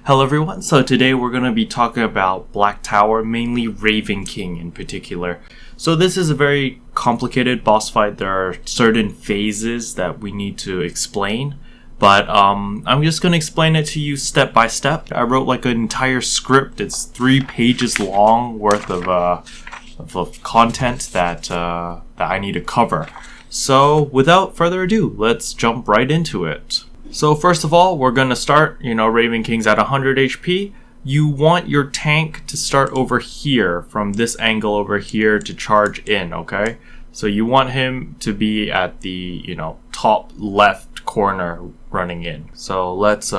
Hello everyone, so today we're going to be talking about Black Tower, mainly Raven King in particular. So this is a very complicated boss fight. There are certain phases that we need to explain, but I'm just going to explain it to you step by step. I wrote like an entire script. It's 3 pages long worth of content that I need to cover. So without further ado, let's jump right into it. So first of all, we're going to start, Raven King's at 100 HP. You want your tank to start over here, from this angle over here to charge in, okay? So you want him to be at the, top left corner running in. So let's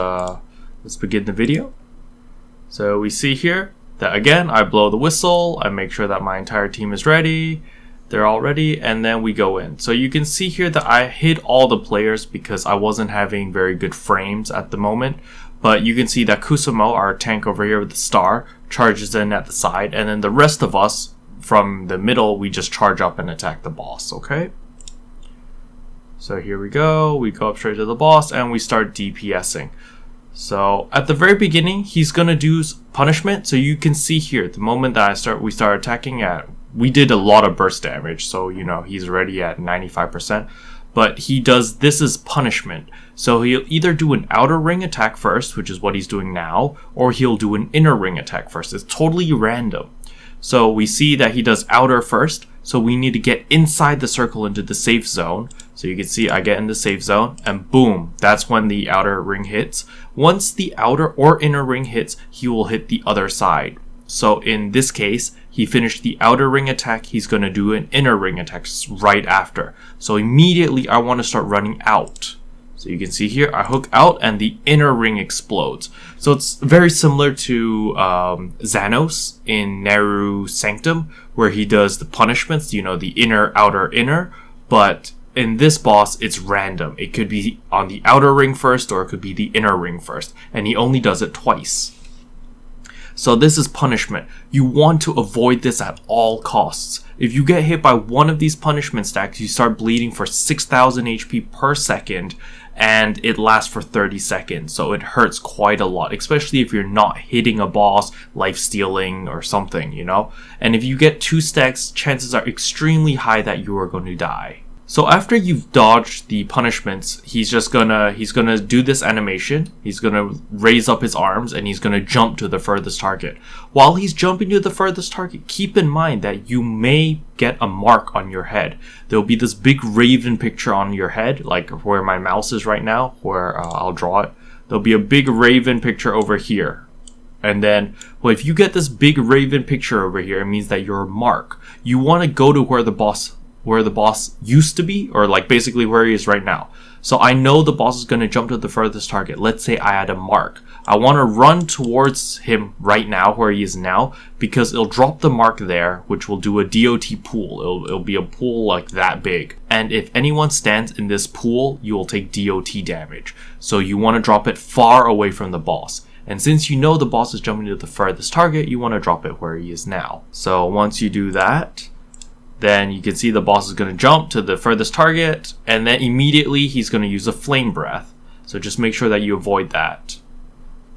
begin the video. So we see here that again, I blow the whistle, I make sure that my entire team is ready. They're all ready, and then we go in. So you can see here that I hit all the players because I wasn't having very good frames at the moment. But you can see that Kusumo, our tank over here with the star, charges in at the side, and then the rest of us from the middle, we just charge up and attack the boss, okay? So here we go up straight to the boss, and we start DPSing. So at the very beginning, he's gonna do punishment. So you can see here, the moment that we start attacking we did a lot of burst damage, so he's already at 95%. But this is punishment. So he'll either do an outer ring attack first, which is what he's doing now, or he'll do an inner ring attack first. It's totally random. So we see that he does outer first, so we need to get inside the circle into the safe zone. So you can see I get in the safe zone, and boom, that's when the outer ring hits. Once the outer or inner ring hits, he will hit the other side. So in this case, he finished the outer ring attack, he's going to do an inner ring attack right after. So immediately I want to start running out. So you can see here, I hook out and the inner ring explodes. So it's very similar to Xanos in Neru Sanctum, where he does the punishments, the inner, outer, inner. But in this boss, it's random. It could be on the outer ring first, or it could be the inner ring first. And he only does it twice. So this is punishment. You want to avoid this at all costs. If you get hit by one of these punishment stacks, you start bleeding for 6,000 HP per second, and it lasts for 30 seconds. So it hurts quite a lot, especially if you're not hitting a boss, life-stealing or something, And if you get 2 stacks, chances are extremely high that you are going to die. So after you've dodged the punishments, he's gonna do this animation. He's gonna raise up his arms and he's gonna jump to the furthest target. While he's jumping to the furthest target, keep in mind that you may get a mark on your head. There'll be this big raven picture on your head, like where my mouse is right now, where I'll draw it. There'll be a big raven picture over here. And then, if you get this big raven picture over here, it means that you're a mark. You want to go to where the boss used to be, or like basically where he is right now. So I know the boss is going to jump to the furthest target. Let's say I had a mark. I want to run towards him right now, where he is now, because it'll drop the mark there, which will do a DOT pool. It'll be a pool like that big. And if anyone stands in this pool, you will take DOT damage. So you want to drop it far away from the boss. And since you know the boss is jumping to the furthest target, you want to drop it where he is now. So once you do that, then you can see the boss is going to jump to the furthest target, and then immediately he's going to use a flame breath. So just make sure that you avoid that.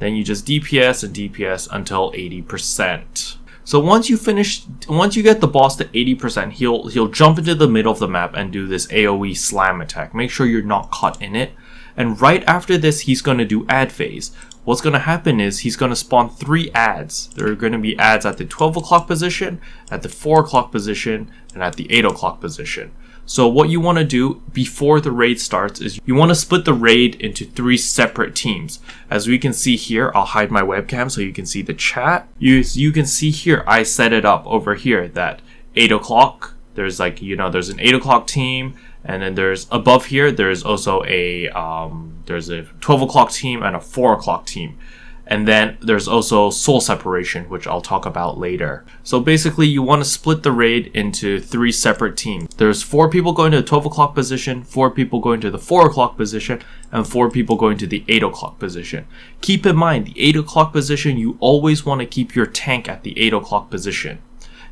Then you just DPS and DPS until 80%. So once you get the boss to 80%, he'll jump into the middle of the map and do this AoE slam attack. Make sure you're not caught in it. And right after this, he's going to do ad phase. What's going to happen is he's going to spawn 3 ads. There are going to be ads at the 12 o'clock position, at the 4 o'clock position, and at the 8 o'clock position. So what you want to do before the raid starts is you want to split the raid into 3 separate teams. As we can see here, I'll hide my webcam so you can see the chat. You can see here, I set it up over here that 8 o'clock, there's there's an 8 o'clock team, and then there's above here, there's also a 12 o'clock team and a 4 o'clock team. And then there's also soul separation, which I'll talk about later. So basically you want to split the raid into 3 separate teams. There's 4 people going to the 12 o'clock position, 4 people going to the 4 o'clock position, and 4 people going to the 8 o'clock position. Keep in mind, the 8 o'clock position, you always want to keep your tank at the 8 o'clock position.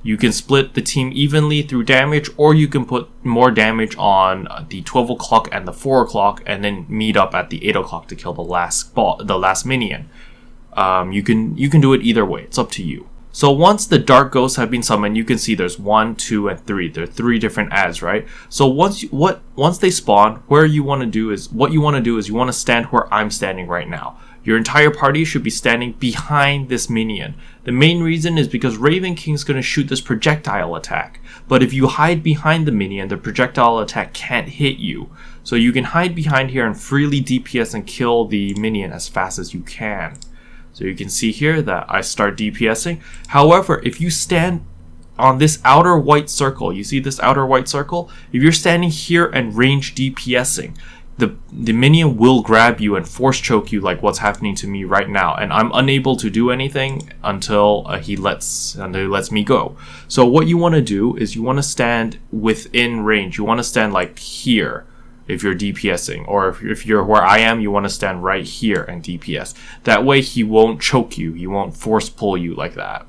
You can split the team evenly through damage, or you can put more damage on the 12 o'clock and the 4 o'clock and then meet up at the 8 o'clock to kill the last minion. You can do it either way. It's up to you. So once the dark ghosts have been summoned, you can see there's 1, 2, and 3. There are 3 different adds, right? So once they spawn, what you want to do is you want to stand where I'm standing right now. Your entire party should be standing behind this minion. The main reason is because Raven King's going to shoot this projectile attack. But if you hide behind the minion, the projectile attack can't hit you. So you can hide behind here and freely DPS and kill the minion as fast as you can. So you can see here that I start DPSing. However, if you stand on this outer white circle, you see this outer white circle? If you're standing here and range DPSing, the minion will grab you and force choke you like what's happening to me right now. And I'm unable to do anything until he lets me go. So what you want to do is you want to stand within range. You want to stand like here. If you're DPSing, or if you're where I am, you want to stand right here and DPS. That way he won't choke you, he won't force pull you like that.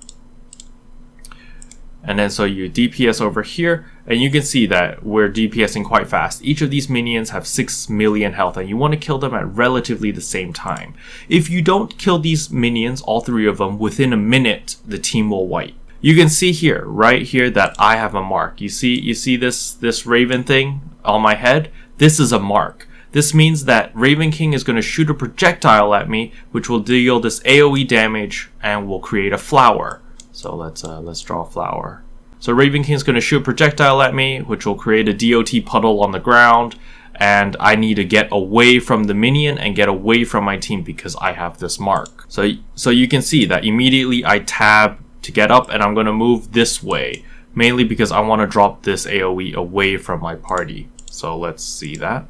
And then so you DPS over here, and you can see that we're DPSing quite fast. Each of these minions have 6 million health, and you want to kill them at relatively the same time. If you don't kill these minions, all 3 of them, within a minute, the team will wipe. You can see here, right here, that I have a mark. You see this raven thing on my head? This is a mark. This means that Raven King is going to shoot a projectile at me, which will deal this AoE damage and will create a flower. So let's draw a flower. So Raven King is going to shoot a projectile at me, which will create a DOT puddle on the ground, and I need to get away from the minion and get away from my team because I have this mark. So you can see that immediately I tab to get up, and I'm going to move this way, mainly because I want to drop this AoE away from my party. So let's see that.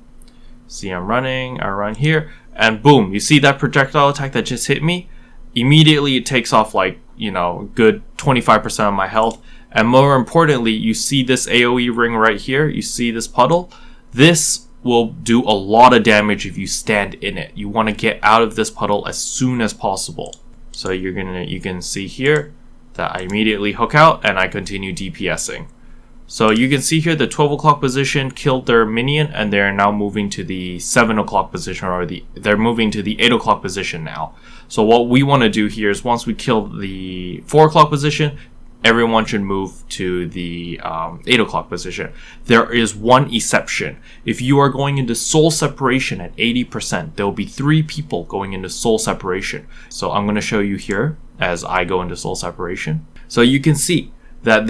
See, I'm running, I run here, and boom, you see that projectile attack that just hit me? Immediately it takes off like, good 25% of my health. And more importantly, you see this AoE ring right here, you see this puddle? This will do a lot of damage if you stand in it. You want to get out of this puddle as soon as possible. So you can see here that I immediately hook out and I continue DPSing. So you can see here the 12 o'clock position killed their minion, and they're now moving to the 7 o'clock position, or they're moving to the 8 o'clock position now. So what we want to do here is once we kill the 4 o'clock position, everyone should move to the 8 o'clock position. There is one exception. If you are going into soul separation at 80%, there will be 3 people going into soul separation. So I'm going to show you here as I go into soul separation. So you can see that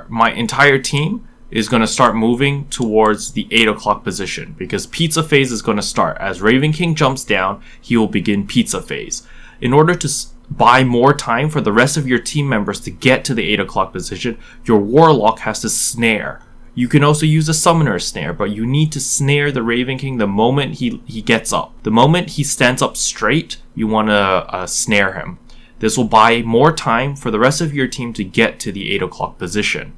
my entire team is going to start moving towards the 8 o'clock position because pizza phase is going to start. As Raven King jumps down, he will begin pizza phase. In order to buy more time for the rest of your team members to get to the 8 o'clock position, your warlock has to snare. You can also use a summoner snare, but you need to snare the Raven King the moment he gets up. The moment he stands up straight, you want to snare him. This will buy more time for the rest of your team to get to the 8 o'clock position.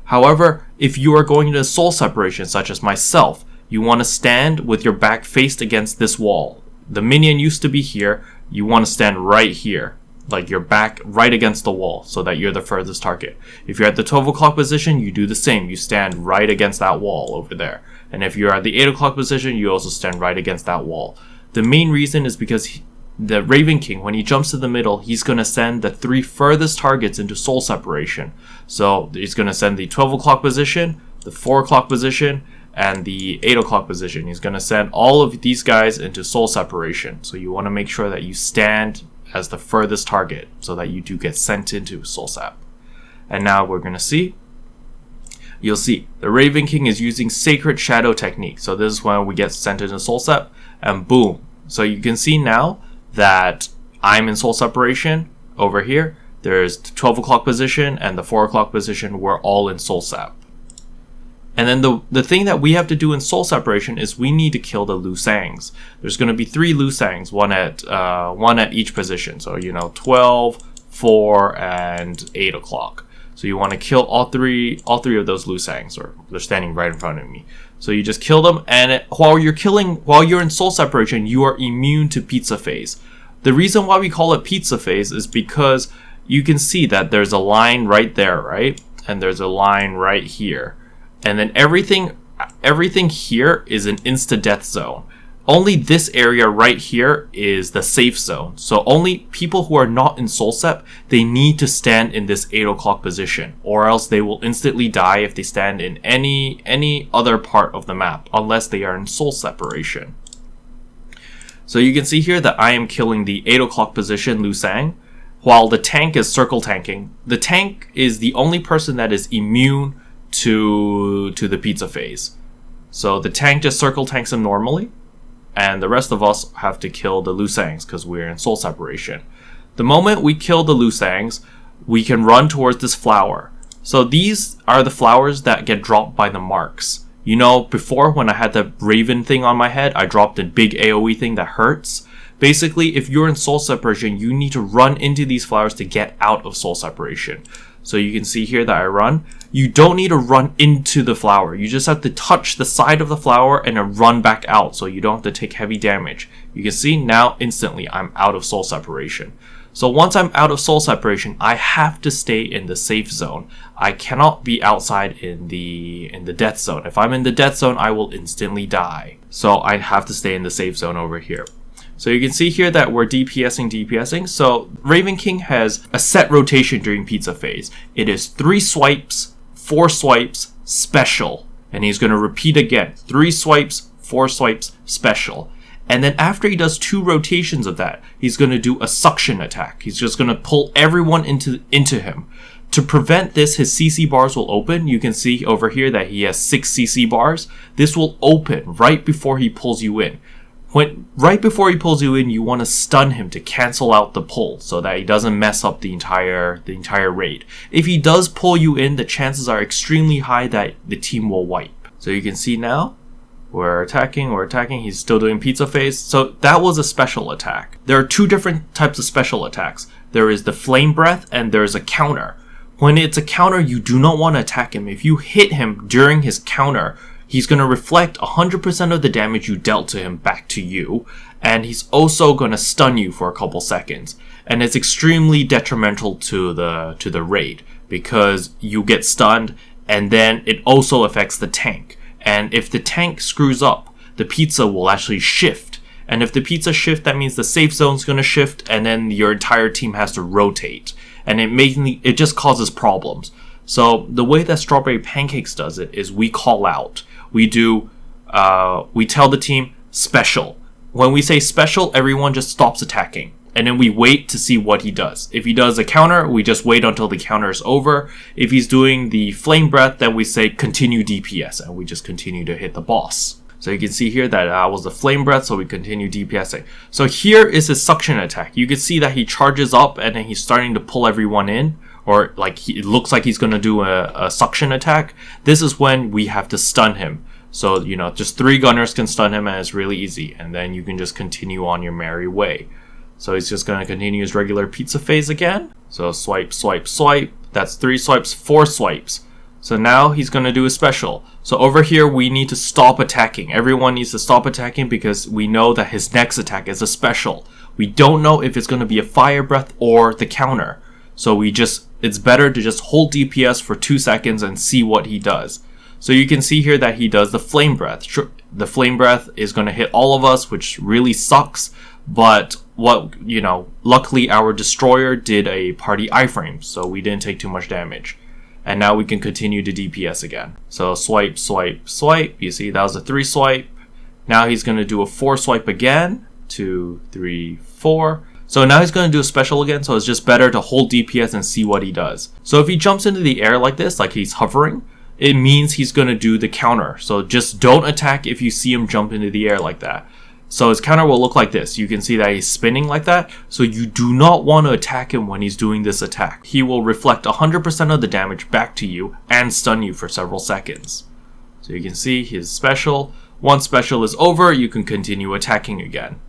However, if you are going into soul separation, such as myself, you want to stand with your back faced against this wall. The minion used to be here, you want to stand right here, like your back right against the wall, so that you're the furthest target. If you're at the 12 o'clock position, you do the same, you stand right against that wall over there. And if you're at the 8 o'clock position, you also stand right against that wall. The main reason is because the Raven King, when he jumps to the middle, he's going to send the 3 furthest targets into soul separation. So he's going to send the 12 o'clock position, the 4 o'clock position, and the 8 o'clock position. He's going to send all of these guys into soul separation. So you want to make sure that you stand as the furthest target so that you do get sent into soul sap. And now we're going to see. You'll see the Raven King is using Sacred Shadow technique. So this is when we get sent into soul sap, and boom. So you can see now that I'm in soul separation over here. There's the 12 o'clock position and the 4 o'clock position. We're all in soul sap. And then the thing that we have to do in soul separation is we need to kill the Lu Sangs. There's going to be 3 Lu Sangs, one at each position. So 12, 4, and 8 o'clock. So you want to kill all three of those Lu Sangs, or they're standing right in front of me. So you just kill them, and while you're in soul separation, you are immune to pizza phase. The reason why we call it pizza phase is because you can see that there's a line right there, right? And there's a line right here. And then everything here is an insta-death zone. Only this area right here is the safe zone. So only people who are not in Soul Sep, they need to stand in this 8 o'clock position, or else they will instantly die if they stand in any other part of the map, unless they are in soul separation. So you can see here that I am killing the 8 o'clock position Liu Sang, while the tank is circle tanking. The tank is the only person that is immune to the pizza phase. So the tank just circle tanks him normally, and the rest of us have to kill the Liu Sangs because we're in soul separation. The moment we kill the Liu Sangs, we can run towards this flower. So these are the flowers that get dropped by the marks. You know, before when I had the raven thing on my head, I dropped a big AoE thing that hurts. Basically, if you're in soul separation, you need to run into these flowers to get out of soul separation. So you can see here that I run. You don't need to run into the flower. You just have to touch the side of the flower and then run back out so you don't have to take heavy damage. You can see now instantly I'm out of soul separation. So once I'm out of soul separation, I have to stay in the safe zone. I cannot be outside in the death zone. If I'm in the death zone, I will instantly die. So I have to stay in the safe zone over here. So you can see here that we're DPSing. So Raven King has a set rotation during pizza phase. It is 3 swipes, 4 swipes, special. And he's going to repeat again. 3 swipes, 4 swipes, special. And then after he does 2 rotations of that, he's going to do a suction attack. He's just going to pull everyone into him. To prevent this, his CC bars will open. You can see over here that he has 6 CC bars. This will open right before he pulls you in. Right before he pulls you in, you want to stun him to cancel out the pull so that he doesn't mess up the entire raid. If he does pull you in, the chances are extremely high that the team will wipe. So you can see now, we're attacking, he's still doing pizza phase. So that was a special attack. There are 2 different types of special attacks. There is the flame breath and there's a counter. When it's a counter, you do not want to attack him. If you hit him during his counter, he's going to reflect 100% of the damage you dealt to him back to you, and he's also going to stun you for a couple seconds. And it's extremely detrimental to the raid, because you get stunned, and then it also affects the tank. And if the tank screws up, the pizza will actually shift. And if the pizza shift, that means the safe zone's going to shift, and then your entire team has to rotate. And it just causes problems. So the way that Strawberry Pancakes does it is we call out. We tell the team special. When we say special, everyone just stops attacking. And then we wait to see what he does. If he does a counter, we just wait until the counter is over. If he's doing the flame breath, then we say continue DPS, and we just continue to hit the boss. So you can see here that was the flame breath, so we continue DPSing. So here is his suction attack. You can see that he charges up and then he's starting to pull everyone in. Or it looks like he's going to do a suction attack. This is when we have to stun him. So, just 3 gunners can stun him and it's really easy. And then you can just continue on your merry way. So he's just going to continue his regular pizza phase again. So swipe, swipe, swipe. That's 3 swipes, 4 swipes. So now he's going to do a special. So over here we need to stop attacking. Everyone needs to stop attacking because we know that his next attack is a special. We don't know if it's going to be a fire breath or the counter. So it's better to just hold DPS for 2 seconds and see what he does. So you can see here that he does the flame breath. The flame breath is going to hit all of us, which really sucks. But luckily our destroyer did a party iframe, so we didn't take too much damage. And now we can continue to DPS again. So swipe, swipe, swipe. You see, that was a 3 swipe. Now he's going to do a 4 swipe again. 2, 3, 4. So now he's going to do a special again, so it's just better to hold DPS and see what he does. So if he jumps into the air like this, like he's hovering, it means he's going to do the counter. So just don't attack if you see him jump into the air like that. So his counter will look like this. You can see that he's spinning like that. So you do not want to attack him when he's doing this attack. He will reflect 100% of the damage back to you and stun you for several seconds. So you can see his special. Once special is over, you can continue attacking again.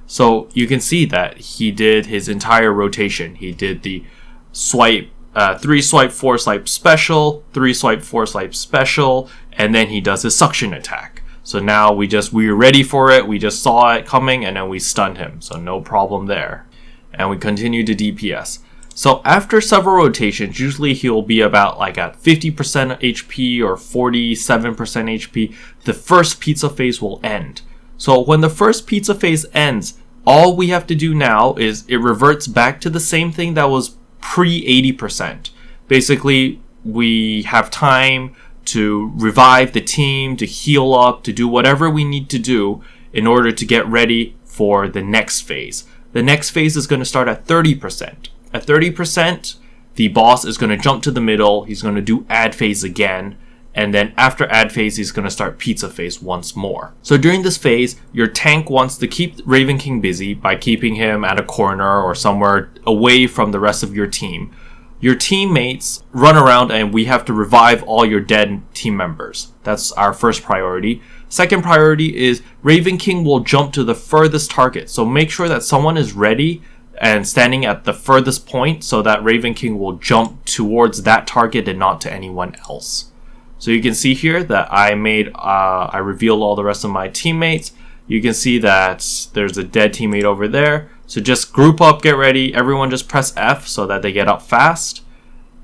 So you can see that he did his entire rotation. He did the swipe, 3 swipe, 4 swipe special, 3 swipe, 4 swipe special, and then he does his suction attack. So now we were ready for it, we just saw it coming, and then we stunned him. So no problem there. And we continue to DPS. So after several rotations, usually he'll be about like at 50% HP or 47% HP, the first pizza phase will end. So when the first pizza phase ends, all we have to do now is it reverts back to the same thing that was pre 80%. Basically, we have time to revive the team, to heal up, to do whatever we need to do in order to get ready for the next phase. The next phase is going to start at 30%. At 30%, the boss is going to jump to the middle, he's going to do ad phase again, and then after ad phase, he's going to start pizza phase once more. So during this phase, your tank wants to keep Raven King busy by keeping him at a corner or somewhere away from the rest of your team. Your teammates run around and we have to revive all your dead team members. That's our first priority. Second priority is Raven King will jump to the furthest target. So make sure that someone is ready and standing at the furthest point so that Raven King will jump towards that target and not to anyone else. So you can see here that I revealed all the rest of my teammates. You can see that there's a dead teammate over there. So just group up, get ready. Everyone just press F so that they get up fast.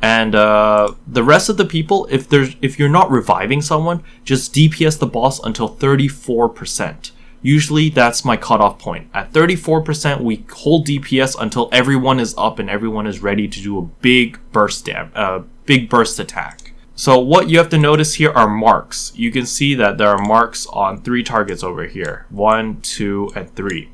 And the rest of the people, if you're not reviving someone, just DPS the boss until 34%. Usually that's my cutoff point. At 34%, we hold DPS until everyone is up and everyone is ready to do a big burst attack. So what you have to notice here are marks. You can see that there are marks on 3 targets over here. 1, 2, and 3.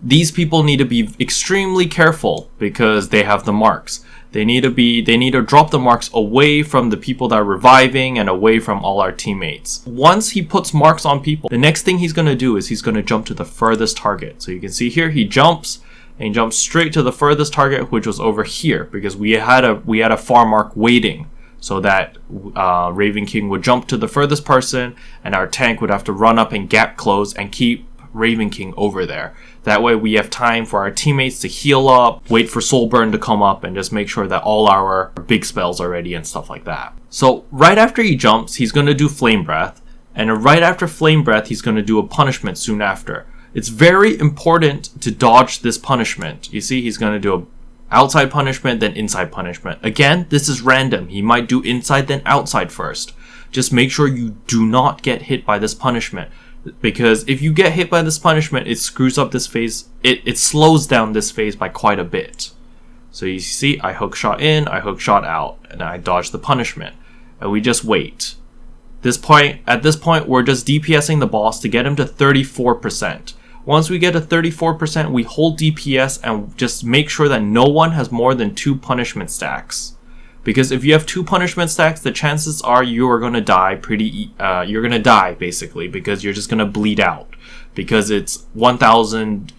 These people need to be extremely careful because they have the marks. They need to drop the marks away from the people that are reviving and away from all our teammates. Once he puts marks on people, the next thing he's going to do is he's going to jump to the furthest target. So you can see here he jumps and he jumps straight to the furthest target, which was over here because we had a far mark waiting so that Raven King would jump to the furthest person and our tank would have to run up and gap close and keep Raven King over there. That way we have time for our teammates to heal up, wait for Soul Burn to come up, and just make sure that all our big spells are ready and stuff like that. So right after he jumps, he's going to do Flame Breath, and right after Flame Breath, he's going to do a punishment soon after. It's very important to dodge this punishment. You see, he's going to do a outside punishment, then inside punishment. Again, this is random. He might do inside, then outside first. Just make sure you do not get hit by this punishment. Because if you get hit by this punishment, it screws up this phase. It slows down this phase by quite a bit. So you see, I hook shot in, I hook shot out, and I dodge the punishment. And we just wait. At this point, we're just DPSing the boss to get him to 34%. Once we get to 34%, we hold DPS and just make sure that no one has more than 2 punishment stacks. Because if you have 2 punishment stacks, the chances are you are going to die you're going to die basically because you're just going to bleed out. Because it's 12,000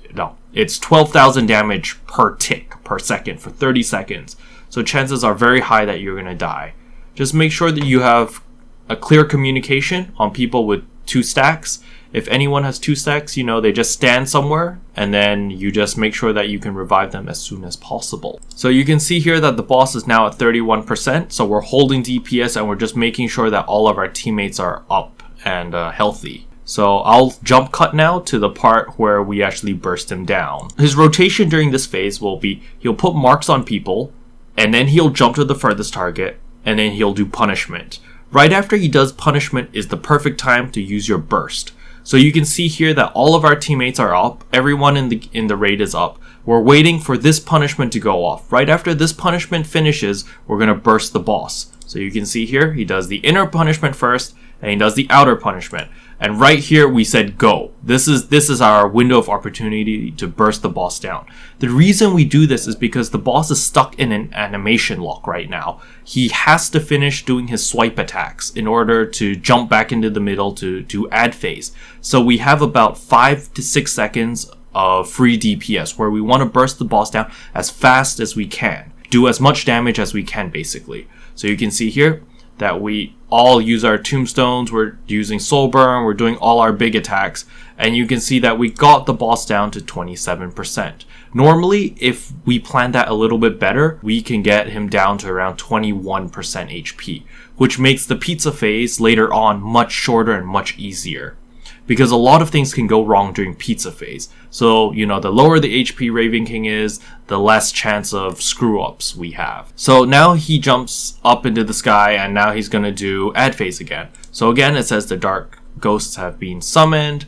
damage per tick per second for 30 seconds. So chances are very high that you're going to die. Just make sure that you have a clear communication on people with 2 stacks. If anyone has 2 stacks, they just stand somewhere and then you just make sure that you can revive them as soon as possible. So you can see here that the boss is now at 31%. So we're holding DPS and we're just making sure that all of our teammates are up and healthy. So I'll jump cut now to the part where we actually burst him down. His rotation during this phase will be, he'll put marks on people and then he'll jump to the furthest target and then he'll do punishment. Right after he does punishment is the perfect time to use your burst. So you can see here that all of our teammates are up. Everyone in the raid is up. We're waiting for this punishment to go off. Right after this punishment finishes, we're going to burst the boss. So you can see here, he does the inner punishment first, and he does the outer punishment. And right here, we said go. This is our window of opportunity to burst the boss down. The reason we do this is because the boss is stuck in an animation lock right now. He has to finish doing his swipe attacks in order to jump back into the middle to do ad phase. So we have about 5 to 6 seconds of free DPS where we want to burst the boss down as fast as we can. Do as much damage as we can, basically. So you can see here that we all use our tombstones, we're using soul burn, we're doing all our big attacks, and you can see that we got the boss down to 27%. Normally, if we plan that a little bit better, we can get him down to around 21% HP, which makes the pizza phase later on much shorter and much easier. because a lot of things can go wrong during pizza phase. So, you know, the lower the HP Raven King is, the less chance of screw-ups we have. So now he jumps up into the sky, and now he's going to do ad phase again. So again, it says the dark ghosts have been summoned.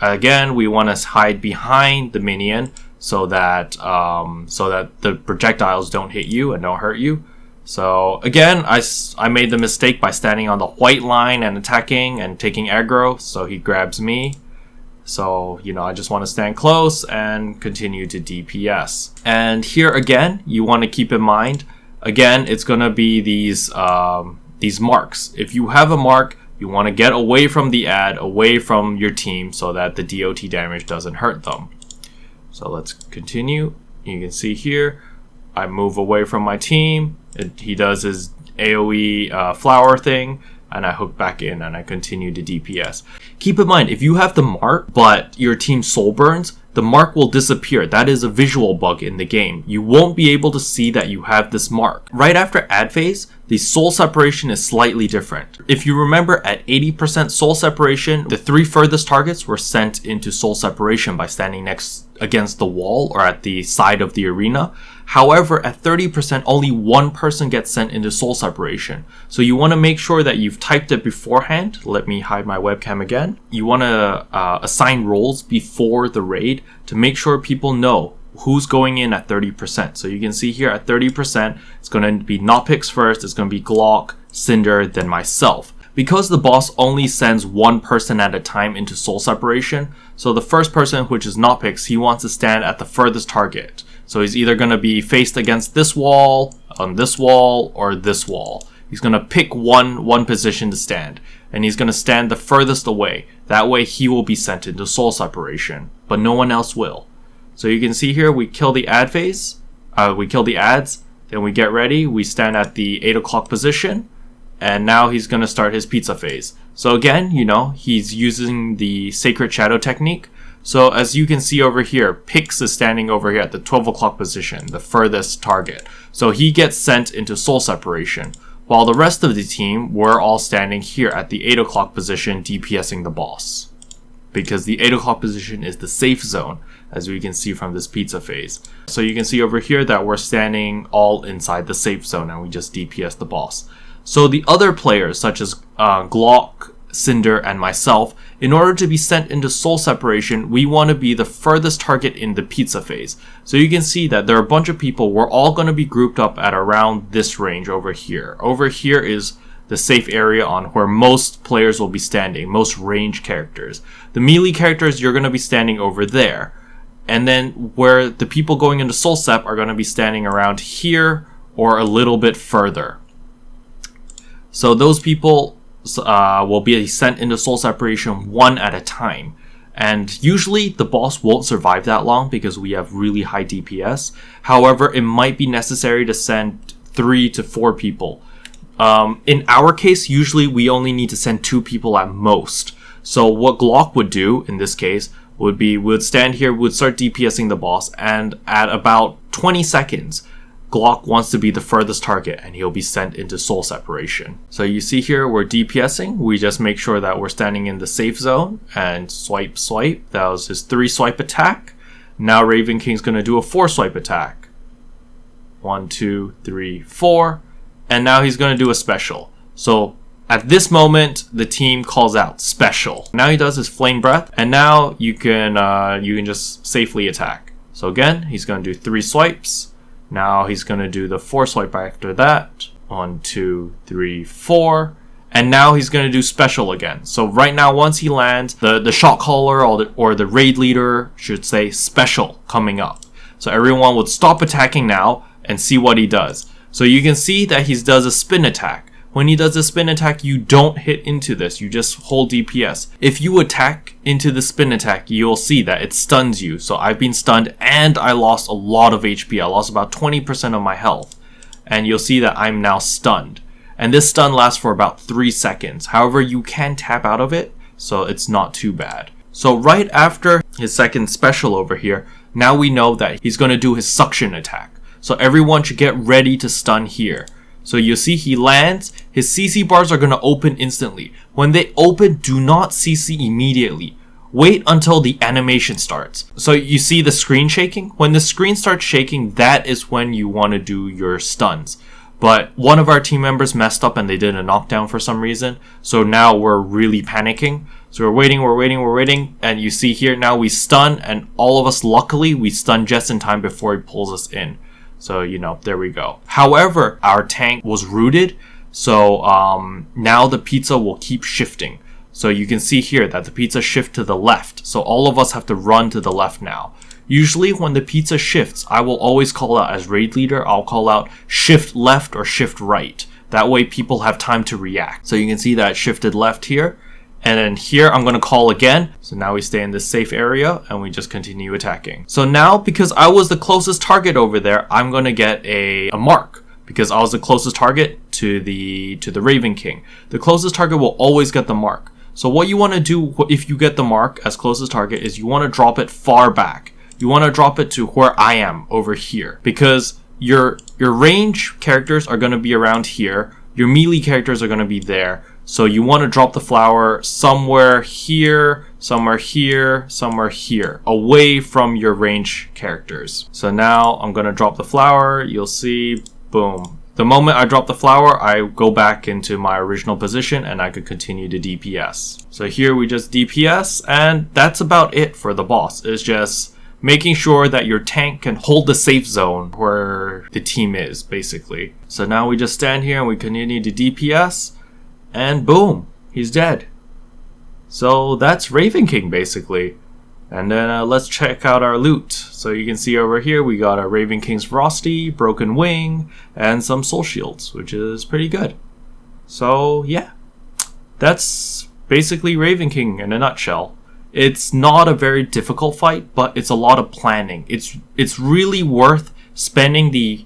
Again, we want to hide behind the minion so that the projectiles don't hit you and don't hurt you. So again, I made the mistake by standing on the white line and attacking and taking aggro, so he grabs me. So, you know, I just want to stand close and continue to DPS. And here again, you want to keep in mind, again, it's going to be these marks. If you have a mark, you want to get away from the ad, away from your team, so that the DOT damage doesn't hurt them. So let's continue. You can see here, I move away from my team. He does his AoE flower thing, and I hook back in and I continue to DPS. Keep in mind, if you have the mark, but your team soul burns, the mark will disappear. That is a visual bug in the game. You won't be able to see that you have this mark. Right after ad phase, the soul separation is slightly different. If you remember, at 80% soul separation, the 3 furthest targets were sent into soul separation by standing next against the wall or at the side of the arena. However, at 30%, only 1 person gets sent into soul separation. So you want to make sure that you've typed it beforehand. Let me hide my webcam again. You want to assign roles before the raid to make sure people know who's going in at 30%. So you can see here at 30%, it's going to be Knoppix first, it's going to be Glock, Cinder, then myself. Because the boss only sends 1 person at a time into soul separation, so the first person, which is Knoppix, he wants to stand at the furthest target. So he's either going to be faced against this wall, on this wall, or this wall. He's going to pick one position to stand, and he's going to stand the furthest away. That way he will be sent into soul separation, but no one else will. So you can see here, we kill the ad phase, we kill the ads, then we get ready, we stand at the 8 o'clock position, and now he's going to start his pizza phase. So again, you know, he's using the Sacred Shadow technique. So as you can see over here, Pix is standing over here at the 12 o'clock position, the furthest target. So he gets sent into soul separation, while the rest of the team were all standing here at the 8 o'clock position DPSing the boss. Because the 8 o'clock position is the safe zone, as we can see from this pizza phase. So you can see over here that we're standing all inside the safe zone and we just DPS the boss. So the other players, such as Glock, Cinder, and myself, in order to be sent into soul separation, we want to be the furthest target in the pizza phase. So you can see that there are a bunch of people. We're all going to be grouped up at around this range over here. Over here is the safe area on where most players will be standing, most range characters. The melee characters, you're going to be standing over there. And then where the people going into soul sep are going to be standing around here or a little bit further. So those people will be sent into soul separation 1 at a time. And usually the boss won't survive that long because we have really high DPS. However, it might be necessary to send 3 to 4 people. In our case, usually we only need to send 2 people at most. So what Glock would do in this case would be, would stand here, would start DPSing the boss, and at about 20 seconds, Glock wants to be the furthest target and he'll be sent into soul separation. So you see here, we're DPSing. We just make sure that we're standing in the safe zone and swipe, swipe. That was his 3 swipe attack. Now Raven King's going to do a 4 swipe attack. 1, 2, 3, 4. And now he's going to do a special. So at this moment, the team calls out special. Now he does his flame breath, and now you can just safely attack. So again, he's going to do 3 swipes. Now he's going to do the 4 swipe after that. 1, 2, 3, 4. And now he's going to do special again. So right now, once he lands, the shot caller or the raid leader should say special coming up. So everyone would stop attacking now and see what he does. So you can see that he does a spin attack. When he does a spin attack, you don't hit into this. You just hold DPS. If you attack into the spin attack, you'll see that it stuns you. So I've been stunned and I lost a lot of HP. I lost about 20% of my health. And you'll see that I'm now stunned. And this stun lasts for about 3 seconds. However, you can tap out of it, so it's not too bad. So right after his second special over here, now we know that he's going to do his suction attack. So everyone should get ready to stun here. So you see he lands, his CC bars are going to open instantly. When they open, do not CC immediately. Wait until the animation starts. So you see the screen shaking? When the screen starts shaking, that is when you want to do your stuns. But one of our team members messed up and they did a knockdown for some reason. So now we're really panicking. So we're waiting. And you see here now we stun, and all of us, luckily, we stun just in time before he pulls us in. So, you know, there we go. However, our tank was rooted. So now the pizza will keep shifting. So you can see here that the pizza shift to the left. So all of us have to run to the left now. Usually when the pizza shifts, I will always call out as raid leader, I'll call out shift left or shift right. That way people have time to react. So you can see that it shifted left here. And then here I'm going to call again. So now we stay in this safe area and we just continue attacking. So now because I was the closest target over there, I'm going to get a mark. Because I was the closest target to the Raven King. The closest target will always get the mark. So what you want to do if you get the mark as closest target is you want to drop it far back. You want to drop it to where I am over here. Because your range characters are going to be around here. Your melee characters are going to be there. So you want to drop the flower somewhere here, somewhere here, somewhere here, away from your range characters. So now I'm going to drop the flower. You'll see, boom. The moment I drop the flower, I go back into my original position and I could continue to DPS. So here we just DPS, and that's about it for the boss. It's just making sure that your tank can hold the safe zone where the team is, basically. So now we just stand here and we continue to DPS. And boom, he's dead. So that's Raven King basically. And then let's check out our loot. So you can see over here we got a Raven King's Frosty, Broken Wing, and some Soul Shields, which is pretty good. So yeah, that's basically Raven King in a nutshell. It's not a very difficult fight, but it's a lot of planning. It's really worth spending the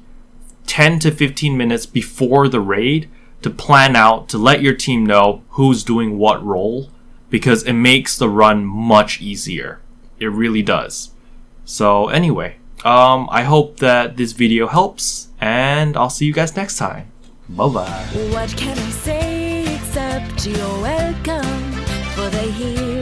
10 to 15 minutes before the raid to plan out, to let your team know who's doing what role, because it makes the run much easier. It really does. So anyway, I hope that this video helps, and I'll see you guys next time. Bye bye. What can I say except you're welcome for the here